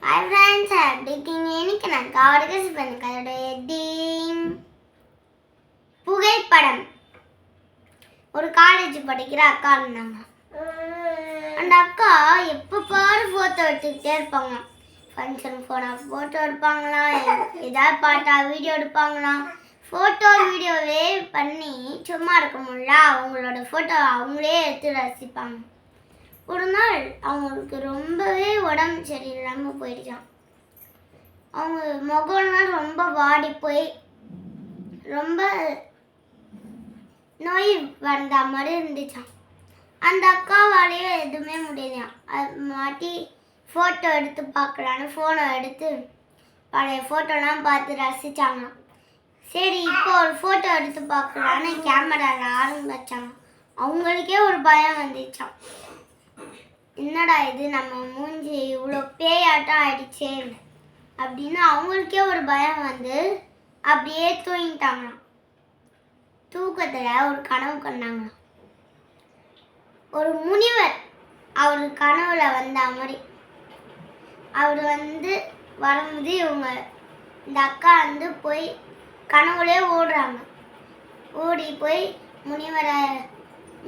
Hi friends, எப்படி இருக்கீங்க? இன்னைக்கு நான் காவடிக்கஸ் பண்ண கதையோட ஹெட்டிங் புகைப்படம். ஒரு காலேஜ் படிக்கிற அக்கா இருந்தாங்க. அந்த அக்கா எப்போ பாரு ஃபோட்டோ எடுத்துக்கிட்டே இருப்பாங்க. ஃபங்க்ஷன் போனால் ஃபோட்டோ எடுப்பாங்களாம், ஏதாவது பாட்டா வீடியோ எடுப்பாங்களாம். ஃபோட்டோ வீடியோவே பண்ணி சும்மா இருக்க முடியல, அவங்களோட ஃபோட்டோ அவங்களே எடுத்து ரசிப்பாங்க. ஒரு நாள் அவங்களுக்கு ரொம்பவே உடம்பு சரியில்லாமல் போயிடுச்சான். அவங்க முகம்லாம் ரொம்ப வாடி போய் ரொம்ப நோய் வந்த மாதிரி இருந்துச்சான். அந்த அக்காவாலேயே எதுவுமே முடியலையாம். அது மாட்டி ஃபோட்டோ எடுத்து பார்க்கலான்னு ஃபோனை எடுத்து பழைய ஃபோட்டோலாம் பார்த்து ரசித்தாங்க. சரி, இப்போ ஒரு ஃபோட்டோ எடுத்து பார்க்கலான்னு கேமராவில் ஆரம்பிச்சாங்க. அவங்களுக்கே ஒரு பயம் வந்துச்சான். என்னடா இது, நம்ம மூஞ்சி இவ்வளோ பேயாட்டம் ஆயிடுச்சே அப்படின்னு அவங்களுக்கே ஒரு பயம் வந்து அப்படியே தூங்கிட்டாங்களாம். தூக்கத்தில் ஒரு கனவு கண்டாங்க. ஒரு முனிவர் அவர் கனவுல வந்த மாதிரி அவர் வரும்போது இவங்க இந்த அக்கா போய் கனவுலே ஓடுறாங்க. ஓடி போய்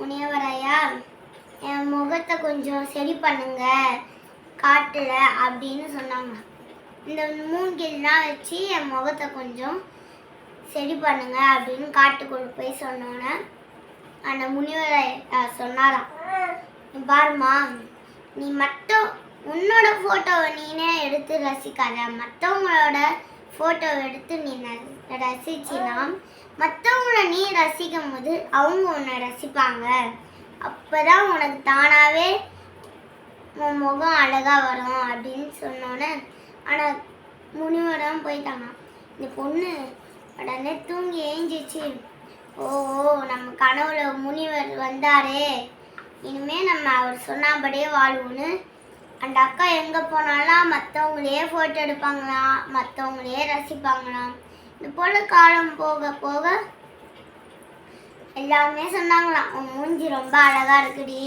முனிவரையா என் முகத்தை கொஞ்சம் சரி பண்ணுங்க காட்டுல அப்படின்னு சொன்னாங்க. இந்த மூங்கில்லாம் வச்சு என் முகத்தை கொஞ்சம் சரி பண்ணுங்க அப்படின்னு காட்டுக்குள்ள போய் சொன்னோன்னே அந்த முனிவரை சொன்னாராம், பாருமா, நீ மட்டும் உன்னோட ஃபோட்டோவை நீனே எடுத்து ரசிக்காத, மற்றவங்களோட ஃபோட்டோவை எடுத்து நீ ரசிச்சினா மற்றவங்கள நீ ரசிக்கும் போது அவங்க உன்னை ரசிப்பாங்க. அப்போதான் உனக்கு தானாகவே உன் முகம் அழகாக வரும் அப்படின்னு சொன்னோன்னே ஆனால் முனிவரம் போயிட்டாங்க. இந்த பொண்ணு உடனே தூங்கி ஏஞ்சிச்சு. ஓ, நம்ம கனவுல முனிவர் வந்தாரே, இனிமேல் நம்ம அவர் சொன்னபடியே வாழ்வோன்னு அந்த அக்கா எங்கே போனாலும் மற்றவங்களையே ஃபோட்டோ எடுப்பாங்களாம், மற்றவங்களையே ரசிப்பாங்களாம். இது போல் காலம் போக போக எல்லாமே சொன்னாங்களாம், உன் மூஞ்சி ரொம்ப அழகா இருக்குடி,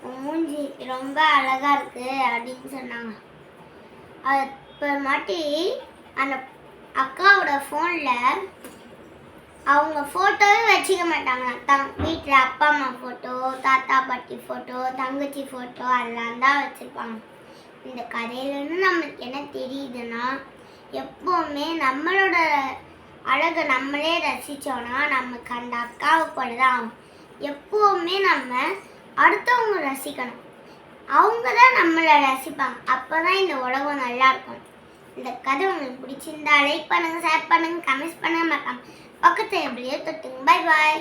உன் மூஞ்சி ரொம்ப அழகா இருக்கு அப்படின்னு சொன்னாங்க. அப்புறமாட்டி அந்த அக்காவோட ஃபோனில் அவங்க ஃபோட்டோவே வச்சுக்க மாட்டாங்களாம். வீட்டில் அப்பா அம்மா ஃபோட்டோ, தாத்தா பாட்டி ஃபோட்டோ, தங்கச்சி ஃபோட்டோ அதெல்லாம் தான் வச்சுருப்பாங்க. இந்த கதையிலேருந்து நம்மளுக்கு என்ன தெரியுதுன்னா, எப்போவுமே நம்மளோட அழகை நம்மளே ரசித்தோன்னா நமக்கு அந்த அக்காவை போல தான் ஆகும். எப்போவுமே நம்ம அடுத்தவங்க ரசிக்கணும், அவங்க தான் நம்மளை ரசிப்பாங்க. அப்போ தான் இந்த உலகம் நல்லா இருக்கும். இந்த கதை உங்களுக்கு பிடிச்சிருந்தா லைக் பண்ணுங்கள், ஷேர் பண்ணுங்கள், கமெண்ட்ஸ் பண்ணுங்கள், மறக்காம பக்கத்து எப்படியோ தொட்டுங்க. பாய் பாய்.